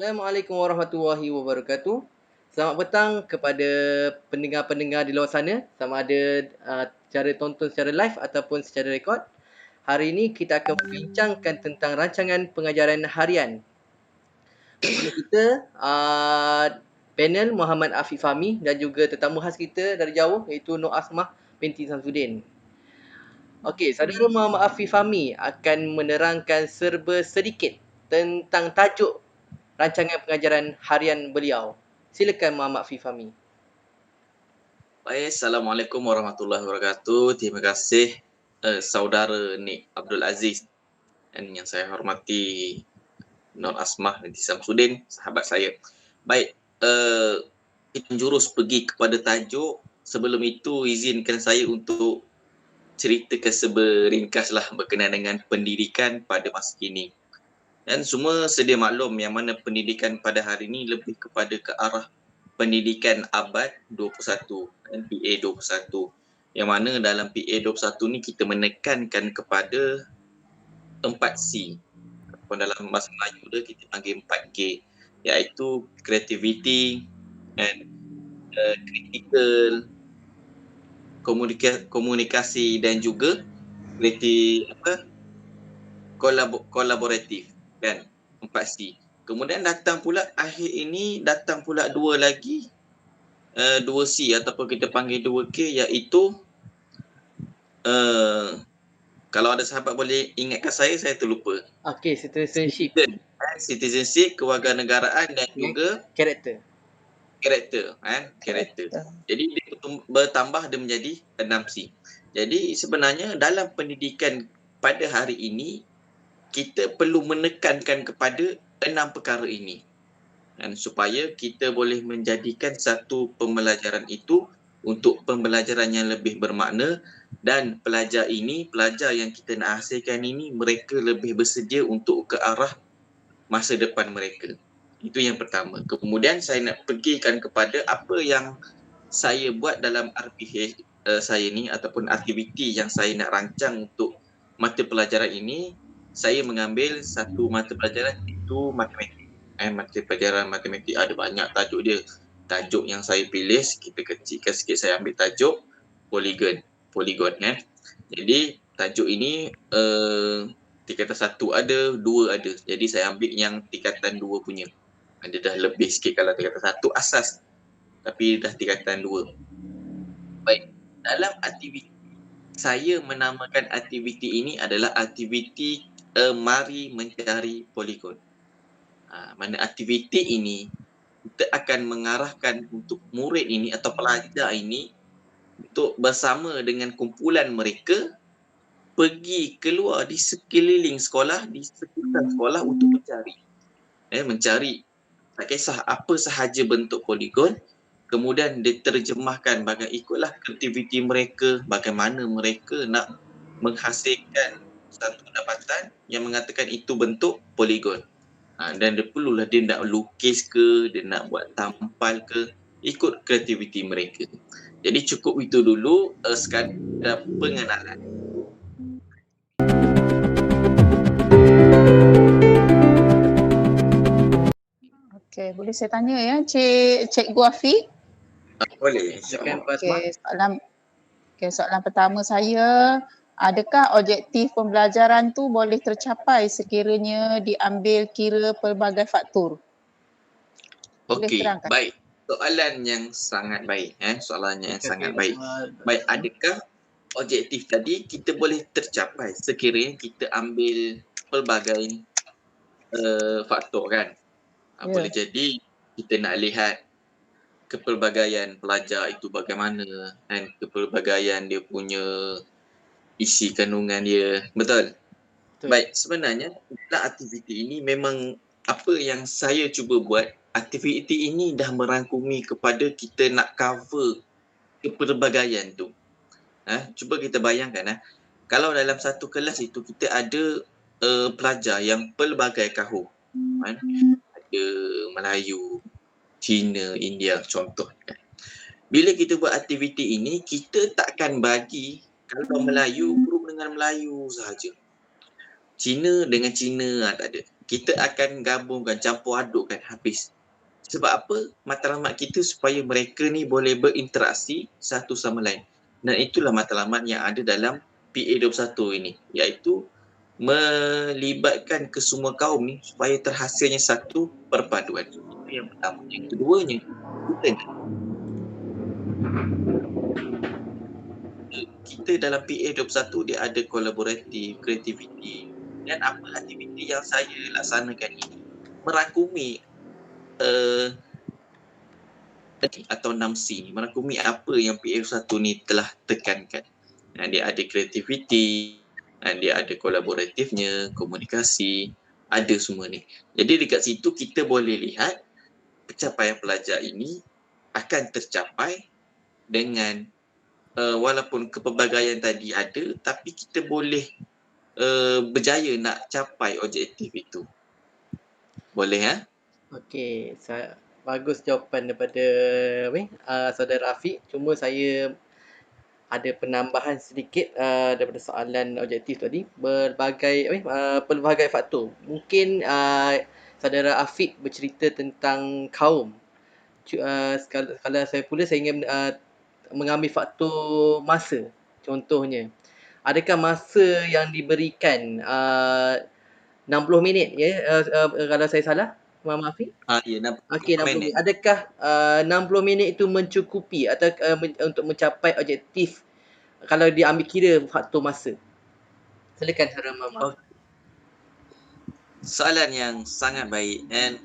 Assalamualaikum warahmatullahi wabarakatuh. Selamat petang kepada pendengar-pendengar di luar sana, sama ada cara tonton secara live ataupun secara rekod. Hari ini kita akan membincangkan tentang rancangan pengajaran harian. Bersama kita panel Muhammad Afiq Fahmi dan juga tetamu khas kita dari jauh iaitu Nur Asmah binti Samsudin. Okey, saudara Muhammad Afiq Fahmi akan menerangkan serba sedikit tentang tajuk rancangan pengajaran harian beliau. Silakan Muhammad Afiq Fahmi. Baik, Assalamualaikum warahmatullahi wabarakatuh. Terima kasih saudara Nik Abdul Aziz dan yang saya hormati Nur Asmah binti Samsudin, sahabat saya. Baik, kita menjurus pergi kepada tajuk. Sebelum itu izinkan saya untuk ceritakan seberingkaslah berkenaan dengan pendidikan pada masa kini. Dan semua sedia maklum yang mana pendidikan pada hari ini lebih kepada ke arah pendidikan abad 21 dan PA 21. Yang mana dalam PA 21 ni kita menekankan kepada 4C. Ataupun dalam bahasa Melayu dia kita panggil 4K, iaitu creativity and critical, komunikasi dan juga kolaboratif kan, 4C. Kemudian datang pula akhir ini datang pula dua lagi, 2C ataupun kita panggil 2K, iaitu kalau ada sahabat boleh ingatkan saya terlupa. Okey, citizenship. Citizenship, kewarganegaraan dan juga karakter. Karakter. Jadi dia bertambah dia menjadi 6C. Jadi sebenarnya dalam pendidikan pada hari ini kita perlu menekankan kepada 6 perkara ini. Dan supaya kita boleh menjadikan satu pembelajaran itu untuk pembelajaran yang lebih bermakna, dan pelajar yang kita nak hasilkan ini mereka lebih bersedia untuk ke arah masa depan mereka. Itu yang pertama. Kemudian saya nak pergikan kepada apa yang saya buat dalam RPH saya ni ataupun aktiviti yang saya nak rancang untuk mata pelajaran ini. Saya mengambil satu mata pelajaran iaitu matematik. Mata pelajaran matematik ada banyak tajuk dia. Tajuk yang saya pilih kita kecilkan sikit, saya ambil tajuk Polygon kan. Jadi tajuk ini tingkatan 1 ada, 2 ada. Jadi saya ambil yang tingkatan 2 punya. Dia dah lebih sikit kalau tingkatan 1 asas. Tapi dah tingkatan 2. Baik, dalam aktiviti saya menamakan aktiviti ini adalah aktiviti mari mencari poligon. Mana aktiviti ini kita akan mengarahkan untuk murid ini atau pelajar ini untuk bersama dengan kumpulan mereka pergi keluar di sekeliling sekolah, di sekitar sekolah untuk mencari tak kisah apa sahaja bentuk poligon, kemudian diterjemahkan ikutlah aktiviti mereka, bagaimana mereka nak menghasilkan satu pendapatan yang mengatakan itu bentuk poligon. Dan dia perlulah dia nak lukis ke, dia nak buat tampal ke, ikut kreativiti mereka. Jadi cukup itu dulu sekadar pengenalan. Okey, boleh saya tanya ya, Cikgu Afiq? Boleh, insyaAllah. Soalan pertama saya, adakah objektif pembelajaran tu boleh tercapai sekiranya diambil kira pelbagai faktor? Okey, baik. Soalan yang sangat baik. Baik, adakah objektif tadi kita boleh tercapai sekiranya kita ambil pelbagai faktor kan? Boleh jadi kita nak lihat kepelbagaian pelajar itu bagaimana dan kepelbagaian dia punya isi kandungan dia. Betul? Baik, sebenarnya dalam aktiviti ini memang apa yang saya cuba buat, aktiviti ini dah merangkumi kepada kita nak cover kepelbagaian tu. Cuba kita bayangkan kalau dalam satu kelas itu kita ada pelajar yang pelbagai kahur. Ada Melayu, Cina, India contoh. Bila kita buat aktiviti ini, kita takkan bagi kalau Melayu group dengan Melayu sahaja. Cina dengan Cina tak ada. kita akan gabungkan, campur adukkan habis. Sebab apa? Matlamat kita supaya mereka ni boleh berinteraksi satu sama lain. Dan itulah matlamat yang ada dalam PA21 ini, iaitu melibatkan kesemua kaum ni supaya terhasilnya satu perpaduan. Itu yang pertama. Yang keduanya, kita dalam PA21 dia ada kolaboratif, kreativiti, dan apa aktiviti yang saya laksanakan ini merangkumi atau 6C ni, merangkumi apa yang PA21 ni telah tekankan. Dia ada kreativiti, dia ada kolaboratifnya, komunikasi, ada semua ni. Jadi dekat situ kita boleh lihat pencapaian pelajar ini akan tercapai dengan walaupun kepelbagaian tadi ada, tapi kita boleh berjaya nak capai objektif itu. Boleh ya? Okey, bagus jawapan daripada saudara Afiq. Cuma saya ada penambahan sedikit daripada soalan objektif tadi. Pelbagai faktor. Mungkin saudara Afiq bercerita tentang kaum. Kalau saya pula, saya ingin mengambil faktor masa. Contohnya, adakah masa yang diberikan 60 minit kalau saya salah, Muhammad Afiq? Ya, 60 Okey, 60 minit. minit. Adakah 60 minit itu mencukupi atau untuk mencapai objektif kalau diambil kira faktor masa? Silakan Saudara Muhammad. Soalan yang sangat baik dan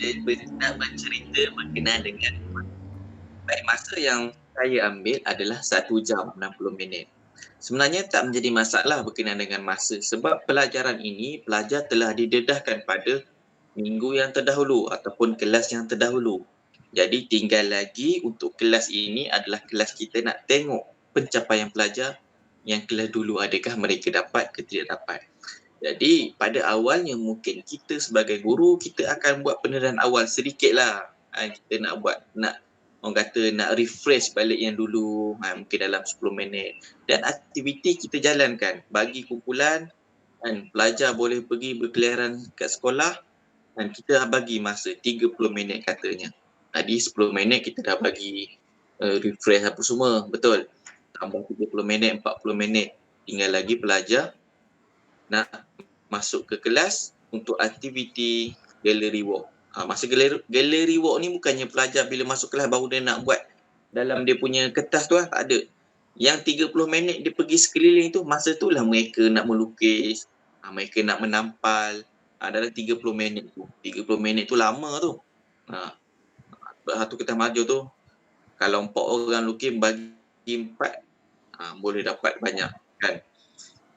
nak bercerita berkenaan dengan baik, masa yang saya ambil adalah 1 jam 60 minit. Sebenarnya tak menjadi masalah berkenaan dengan masa sebab pelajaran ini pelajar telah didedahkan pada minggu yang terdahulu ataupun kelas yang terdahulu. Jadi tinggal lagi untuk kelas ini adalah kelas kita nak tengok pencapaian pelajar yang kelas dulu, adakah mereka dapat ke tidak dapat. Jadi pada awalnya mungkin kita sebagai guru kita akan buat penilaian awal sedikit lah. Kita nak orang kata nak refresh balik yang dulu, mungkin dalam 10 minit. Dan aktiviti kita jalankan, bagi kumpulan dan pelajar boleh pergi berkeliaran kat sekolah dan kita bagi masa 30 minit katanya. Tadi 10 minit kita dah bagi refresh apa semua, betul. Tambah 30 minit, 40 minit. Tinggal lagi pelajar nak masuk ke kelas untuk aktiviti gallery walk. Masa gallery walk ni bukannya pelajar bila masuk kelas baru dia nak buat dalam dia punya kertas tu lah, tak ada. Yang 30 minit dia pergi sekeliling tu, masa tu lah mereka nak melukis, mereka nak menampal. Dalam 30 minit tu. 30 minit tu lama tu. Satu kertas maju tu, kalau 4 orang lukis bagi 4, boleh dapat banyak kan.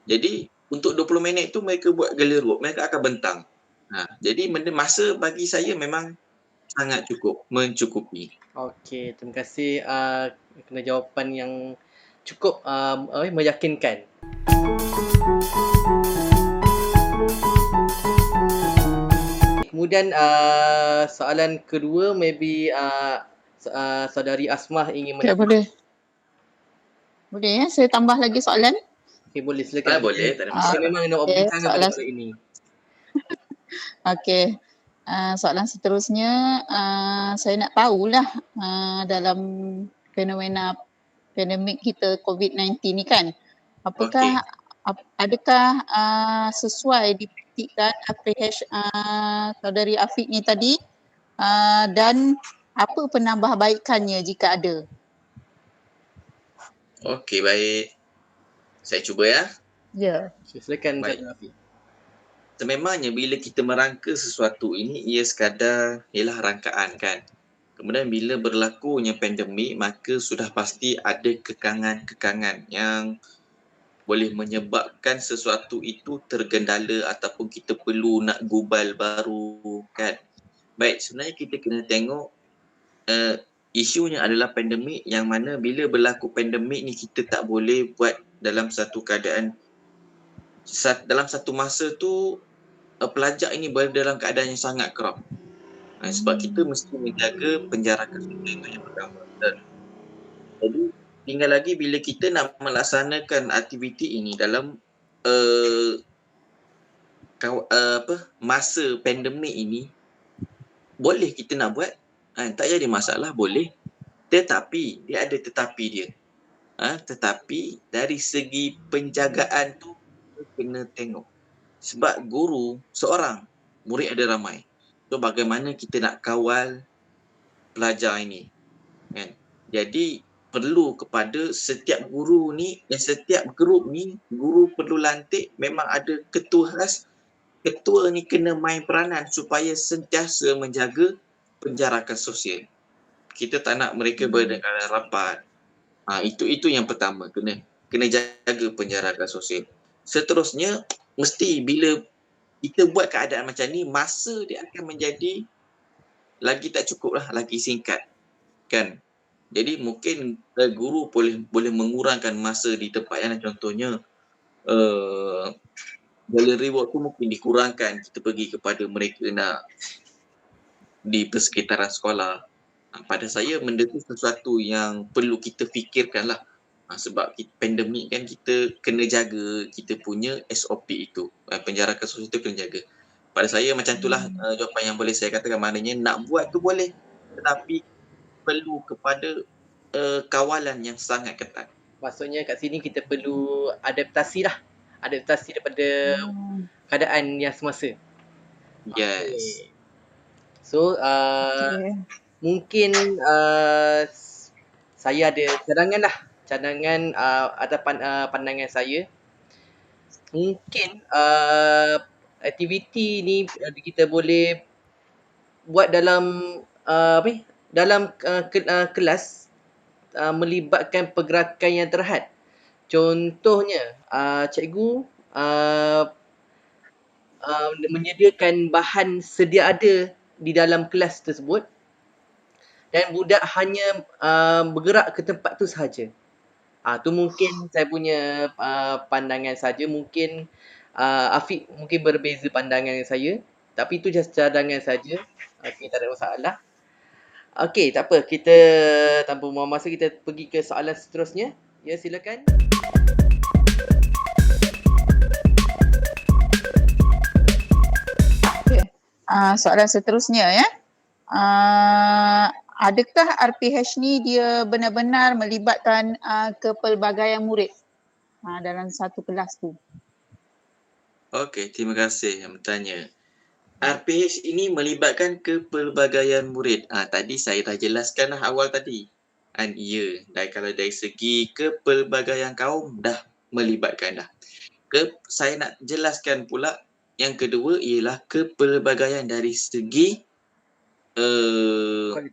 Jadi untuk 20 minit tu mereka buat gallery walk, mereka akan bentang. Jadi masa bagi saya memang sangat cukup, mencukupi. Okey, terima kasih kerana jawapan yang cukup meyakinkan. Kemudian soalan kedua, maybe saudari Asmah ingin boleh. Boleh ya, saya tambah lagi soalan? Okey, boleh, silakan. Boleh, tak ada Saya memang nak bincangkan pada soalan ini. Okey. Soalan seterusnya, saya nak tahulah dalam fenomena pandemik kita COVID-19 ni kan, apakah adakah sesuai dipraktikkan saudari Afiq ni tadi, dan apa penambahbaikannya jika ada? Okey, baik. Saya cuba ya. Ya. Silakan Saudara Afiq. Sememangnya bila kita merangka sesuatu ini, ia sekadar ialah rangkaan kan. Kemudian bila berlakunya pandemik, maka sudah pasti ada kekangan-kekangan yang boleh menyebabkan sesuatu itu tergendala ataupun kita perlu nak gubal baru kan. Baik, sebenarnya kita kena tengok isunya adalah pandemik, yang mana bila berlaku pandemik ni kita tak boleh buat dalam satu keadaan, dalam satu masa tu pelajar ini berada dalam keadaan yang sangat kerap. Sebab kita mesti menjaga penjarakan kita, itu yang pertama. Jadi tinggal lagi bila kita nak melaksanakan aktiviti ini dalam masa pandemik ini boleh kita nak buat, tak jadi masalah, boleh. Tetapi dia ada tetapi dia. Tetapi dari segi penjagaan tu kita kena tengok. Sebab guru seorang, murid ada ramai. So bagaimana kita nak kawal pelajar ini, kan? Jadi perlu kepada setiap guru ni dan setiap grup ni, guru perlu lantik memang ada ketua khas. Ketua ni kena main peranan supaya sentiasa menjaga penjarakan sosial. Kita tak nak mereka berdekatan rapat. Itu yang pertama, kena jaga penjarakan sosial. Seterusnya, mesti bila kita buat keadaan macam ni, masa dia akan menjadi lagi tak cukup lah, lagi singkat, kan? Jadi mungkin guru boleh mengurangkan masa di tempat yang contohnya gallery work tu mungkin dikurangkan, kita pergi kepada mereka nak di persekitaran sekolah. Pada saya benda tu sesuatu yang perlu kita fikirkan lah. Sebab pandemik kan, kita kena jaga kita punya SOP itu, penjarakan sosial itu kena jaga. Pada saya macam itulah jawapan yang boleh saya katakan. Maknanya nak buat tu boleh, tetapi perlu kepada kawalan yang sangat ketat. Maksudnya kat sini kita perlu adaptasi lah. Adaptasi daripada keadaan yang semasa. Yes. Okay. So, mungkin saya ada cadangan atau pandangan saya. Mungkin aktiviti ni kita boleh buat dalam kelas, melibatkan pergerakan yang terhad. Contohnya cikgu menyediakan bahan sedia ada di dalam kelas tersebut dan budak hanya bergerak ke tempat tu sahaja. Tu mungkin saya punya pandangan saja. Mungkin Afiq mungkin berbeza pandangan saya, tapi itu just cadangan saja. Okey, tak ada masalah. Okey, tak apa. Kita tanpa buang masa, kita pergi ke soalan seterusnya. Ya, silakan. Soalan seterusnya ya. Adakah RPH ni dia benar-benar melibatkan kepelbagaian murid dalam satu kelas tu? Okey, terima kasih yang bertanya. RPH ini melibatkan kepelbagaian murid. Tadi saya dah jelaskan awal tadi. Ya, dan kalau dari segi kepelbagaian kaum dah melibatkan dah. Saya nak jelaskan pula yang kedua ialah kepelbagaian dari segi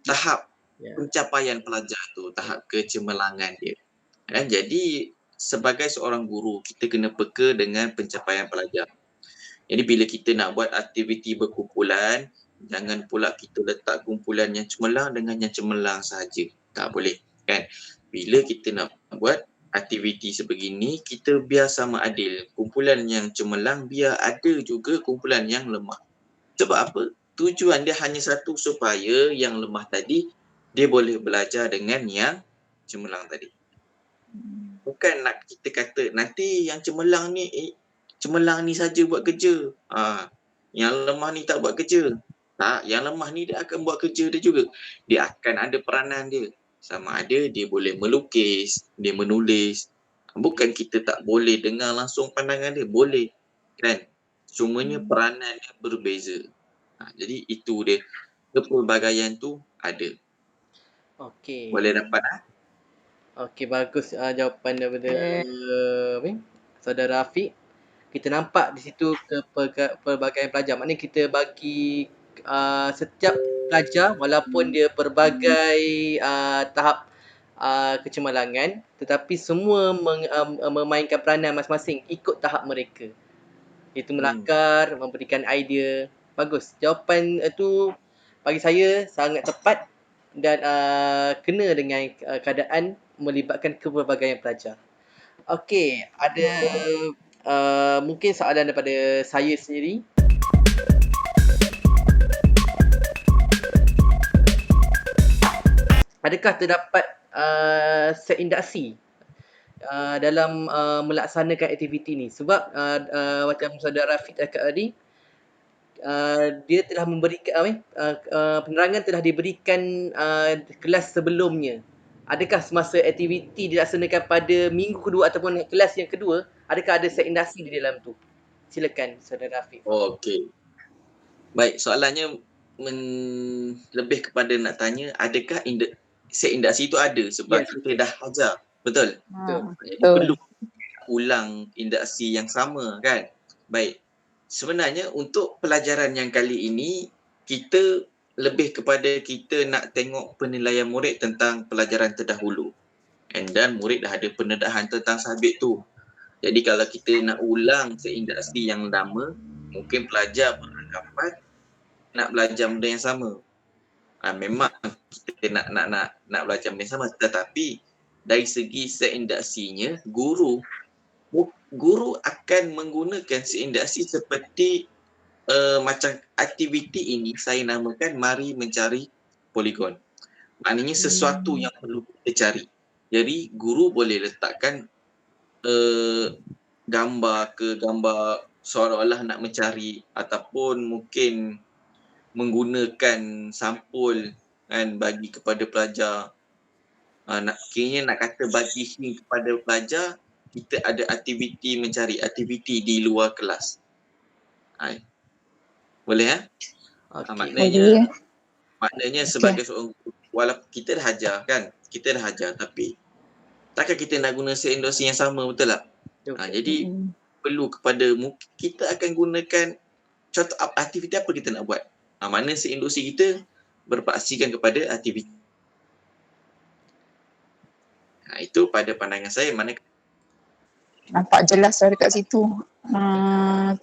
tahap pencapaian pelajar tu, tahap kecemerlangan dia. Jadi sebagai seorang guru, kita kena peka dengan pencapaian pelajar. Jadi bila kita nak buat aktiviti berkumpulan, jangan pula kita letak kumpulan yang cemerlang dengan yang cemerlang sahaja. Tak boleh, kan? Bila kita nak buat aktiviti sebegini, kita biar sama adil. Kumpulan yang cemerlang biar ada juga kumpulan yang lemah. Sebab apa? Tujuan dia hanya satu, supaya yang lemah tadi dia boleh belajar dengan yang cemerlang tadi. Bukan nak kita kata nanti yang cemerlang ni saja buat kerja. Yang lemah ni tak buat kerja. Tak, yang lemah ni dia akan buat kerja dia juga. Dia akan ada peranan dia. Sama ada dia boleh melukis, dia menulis. Bukan kita tak boleh dengar langsung pandangan dia, boleh, kan? Cumanya peranan dia berbeza. Jadi itu dia, kepelbagaian tu ada. Okey. Boleh dapat Okey, bagus jawapan daripada saudara Afiq. Kita nampak di situ kepelbagaian pelajar. Maknanya kita bagi setiap pelajar, walaupun dia berbagai tahap kecemerlangan, tetapi semua memainkan peranan masing-masing ikut tahap mereka. Itu melakar, memberikan idea. Bagus. Jawapan itu bagi saya sangat tepat dan kena dengan keadaan melibatkan kepelbagaian pelajar. Okey, ada mungkin soalan daripada saya sendiri. Adakah terdapat set induksi dalam melaksanakan aktiviti ni. Sebab macam saudara Rafiq cakap tadi, dia telah memberikan penerangan telah diberikan kelas sebelumnya. Adakah semasa aktiviti dilaksanakan pada minggu kedua ataupun kelas yang kedua, adakah ada set industri di dalam tu? Silakan saudara Rafiq. Okey. Baik, soalannya lebih kepada nak tanya adakah set industri itu ada sebab Yes, kita dah ajar. Betul? betul. Jadi Betul. perlu ulang industri yang sama kan? Baik. Sebenarnya untuk pelajaran yang kali ini kita lebih kepada kita nak tengok penilaian murid tentang pelajaran terdahulu. And then murid dah ada pendedahan tentang sabit tu. Jadi kalau kita nak ulang seindustri yang lama, mungkin pelajar beranggapan nak belajar benda yang sama. Memang kita nak belajar benda yang sama, tetapi dari segi seindaksinya, guru akan menggunakan seindaksi seperti macam aktiviti ini saya namakan mari mencari poligon. Maknanya sesuatu yang perlu kita cari. Jadi guru boleh letakkan gambar seolah-olah nak mencari ataupun mungkin menggunakan sampul kan bagi kepada pelajar. Kiranya nak kata bagi hint kepada pelajar, kita ada aktiviti mencari aktiviti di luar kelas. Boleh Okay. Maknanya sebagai seorang guru, walaupun kita dah ajar kan, tapi takkan kita nak guna set industri yang sama, betul tak? Jadi perlu kepada kita akan gunakan contoh aktiviti apa kita nak buat. Mana set industri kita berpaksikan kepada aktiviti. Itu pada pandangan saya mana Nampak jelas dari kat situ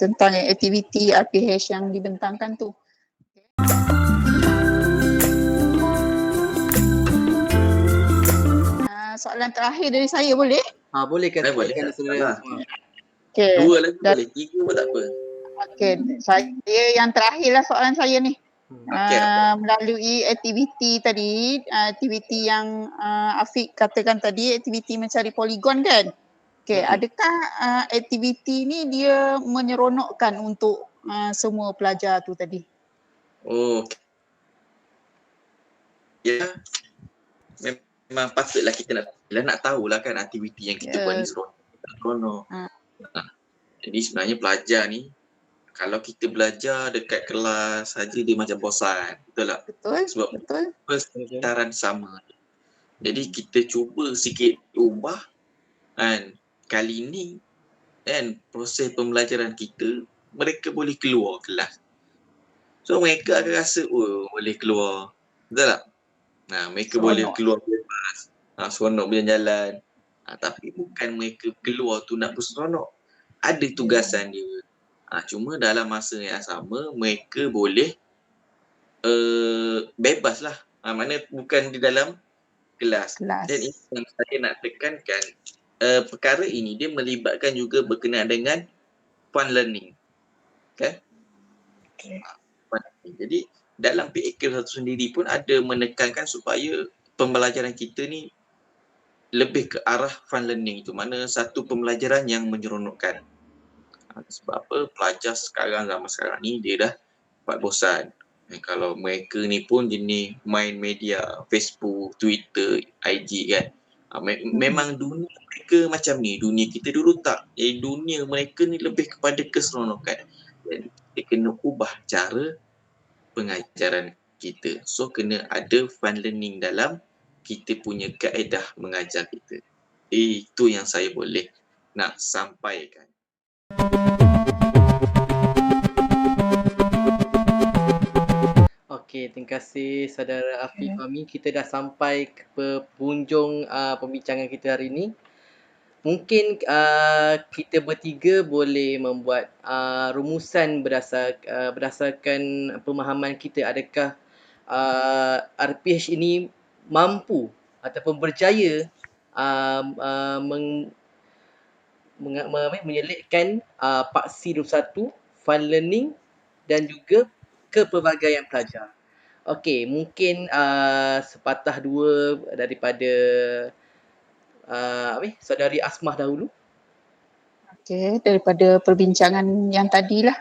tentang aktiviti RPH yang dibentangkan tu. Soalan terakhir dari saya boleh? Boleh kan boleh. saudara. Okay. 2 lagi boleh, 3 pun tak apa. Okay, saya yang terakhir lah soalan saya ni. Melalui aktiviti tadi, aktiviti yang Afiq katakan tadi, aktiviti mencari poligon kan? Okay, adakah aktiviti ni dia menyeronokkan untuk semua pelajar tu tadi? Ya, memang patutlah kita nak tahulah kan aktiviti yang kita buat ni seronok. Jadi sebenarnya pelajar ni kalau kita belajar dekat kelas saja dia macam bosan, betul tak? Betul. Sebab betul. persekitaran sama. Jadi kita cuba sikit ubah kan. Kali ni kan proses pembelajaran kita mereka boleh keluar kelas. So mereka akan rasa boleh keluar. Betul tak? Mereka boleh keluar bebas. Seronok berjalan-jalan. Tapi bukan mereka keluar tu nak berseronok. Ada tugasan dia. Cuma dalam masa yang sama mereka boleh bebas lah. Mana bukan di dalam kelas. Dan itu yang saya nak tekankan. Perkara ini dia melibatkan juga berkenaan dengan fun learning. Kan? Jadi dalam PAK satu sendiri pun ada menekankan supaya pembelajaran kita ni lebih ke arah fun learning itu. Mana satu pembelajaran yang menyeronokkan. Sebab apa? Pelajar zaman sekarang ni dia dah dapat bosan. Kalau mereka ni pun jenis main media, Facebook, Twitter, IG kan. Memang dunia mereka macam ni. Dunia kita dulu tak. Dunia mereka ni lebih kepada keseronokan. Jadi kita kena ubah cara pengajaran kita. So kena ada fun learning dalam kita punya kaedah mengajar kita. Itu yang saya boleh nak sampaikan. Okey, terima kasih saudara Afiq Fahmi. Kita dah sampai ke penghujung pembincangan kita hari ini. Mungkin kita bertiga boleh membuat rumusan berdasarkan pemahaman kita. Adakah RPH ini mampu ataupun berjaya menyelitkan Paksi 21, fun learning dan juga kepelbagaian pelajar. Okey, mungkin sepatah dua daripada Saudari Asmah dahulu. Okey, daripada perbincangan yang tadilah,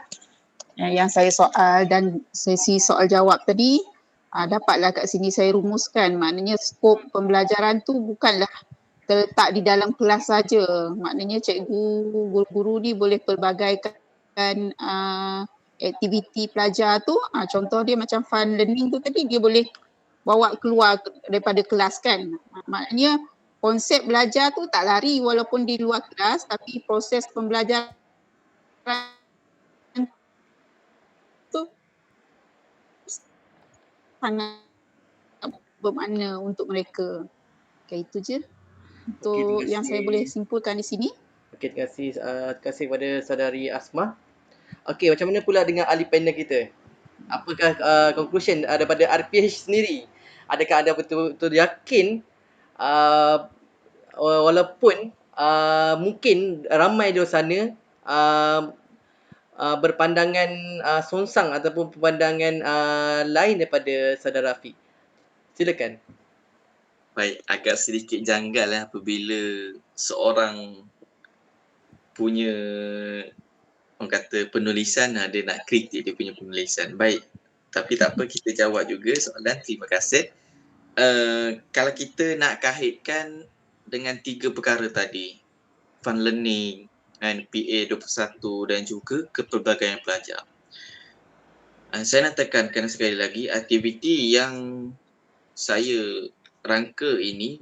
yang saya soal dan sesi soal jawab tadi, dapatlah kat sini saya rumuskan. Maknanya skop pembelajaran tu bukanlah terletak di dalam kelas saja. Maknanya guru-guru ni boleh pelbagaikan aktiviti pelajar tu. Contoh dia macam fun learning tu tadi, dia boleh bawa keluar daripada kelas kan. Maknanya konsep belajar tu tak lari walaupun di luar kelas, tapi proses pembelajaran tu sangat bermakna untuk mereka. Okay, itu je untuk Okey, terima yang saya kasih. boleh simpulkan di sini. Okey, terima kasih kepada saudari Asmah. Okey, macam mana pula dengan ahli panel kita? Apakah conclusion daripada RPH sendiri? Adakah anda betul-betul yakin walaupun mungkin ramai di luar sana berpandangan songsang ataupun pandangan lain daripada saudara Afiq? Silakan. Baik, agak sedikit janggal apabila seorang punya orang kata penulisan, dia nak kritik dia punya penulisan. Baik, tapi tak apa, kita jawab juga soalan. Terima kasih. Kalau kita nak kaitkan dengan 3 perkara tadi, fun learning, PA21 dan juga kepelbagaian pelajar. Saya nak tekankan sekali lagi, aktiviti yang saya rangka ini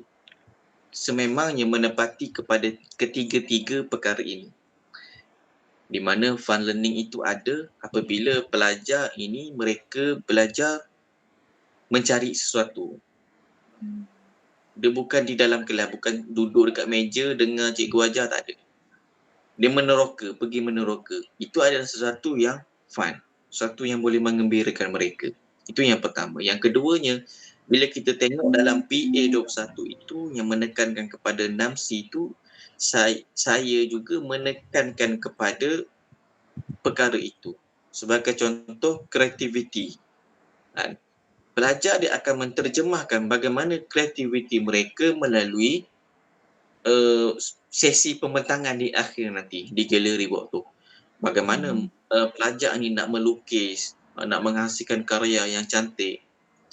sememangnya menepati kepada ketiga-tiga perkara ini. Di mana fun learning itu ada apabila pelajar ini mereka belajar mencari sesuatu. Dia bukan di dalam kelas, bukan duduk dekat meja dengar cikgu ajar, tak ada. Dia meneroka, pergi meneroka. Itu adalah sesuatu yang fun, sesuatu yang boleh mengembirakan mereka. Itu yang pertama. Yang keduanya, bila kita tengok dalam PA21 itu yang menekankan kepada 6C itu, saya juga menekankan kepada perkara itu. Sebagai contoh, kreativiti. Pelajar dia akan menterjemahkan bagaimana kreativiti mereka melalui sesi pembentangan di akhir nanti di galeri waktu. Bagaimana pelajar ni nak melukis, nak menghasilkan karya yang cantik,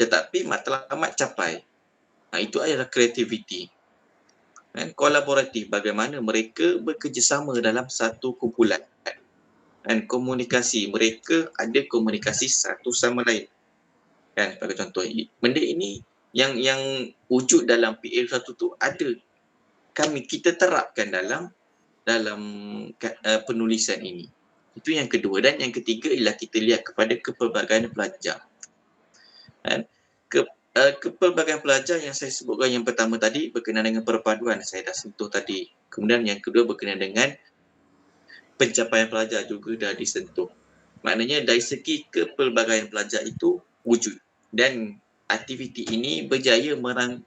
tetapi matlamat capai. Itu adalah kreativiti. Kolaboratif, bagaimana mereka bekerjasama dalam satu kumpulan. Dan komunikasi, mereka ada komunikasi satu sama lain. Sebagai contoh, benda ini yang wujud dalam PA1 tu ada. Kita terapkan dalam penulisan ini. Itu yang kedua. Dan yang ketiga ialah kita lihat kepada kepelbagaian pelajar. Kepelbagaian pelajar yang saya sebutkan yang pertama tadi berkenaan dengan perpaduan, saya dah sentuh tadi. Kemudian yang kedua berkenaan dengan pencapaian pelajar juga dah disentuh. Maknanya dari segi kepelbagaian pelajar itu wujud. Dan aktiviti ini berjaya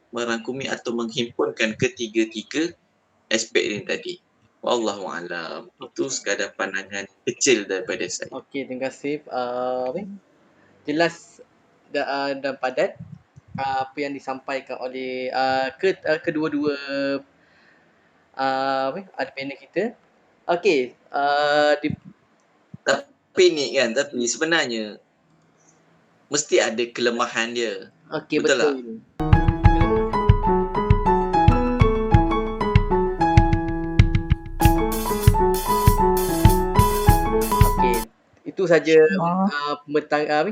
merangkumi atau menghimpunkan ketiga-tiga aspek ini tadi. Wallahualam. Itu sekadar pandangan kecil daripada saya. Okey, terima kasih. Jelas dan padat apa yang disampaikan oleh kedua-dua ahli panel kita. Okey, Tapi sebenarnya mesti ada kelemahan dia. okey, betul tak? Itu saja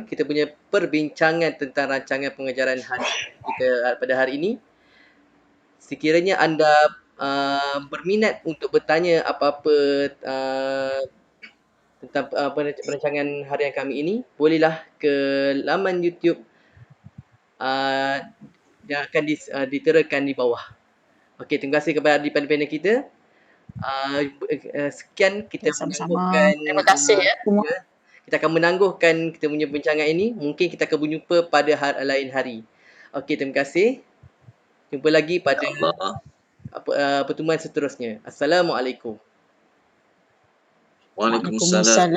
kita punya perbincangan tentang rancangan pengajaran kita pada hari ini. Sekiranya anda berminat untuk bertanya apa-apa tentang perancangan harian kami ini, bolehlah ke laman YouTube yang akan diterakan di bawah. Okey, terima kasih kepada ahli panel kita. Sekian kita Sama-sama. Terima kasih kita akan menangguhkan kita punya perbincangan ini. Mungkin kita akan berjumpa pada lain hari. Okey, terima kasih. Jumpa lagi pada pertemuan seterusnya. Assalamualaikum. Waalaikumsalam.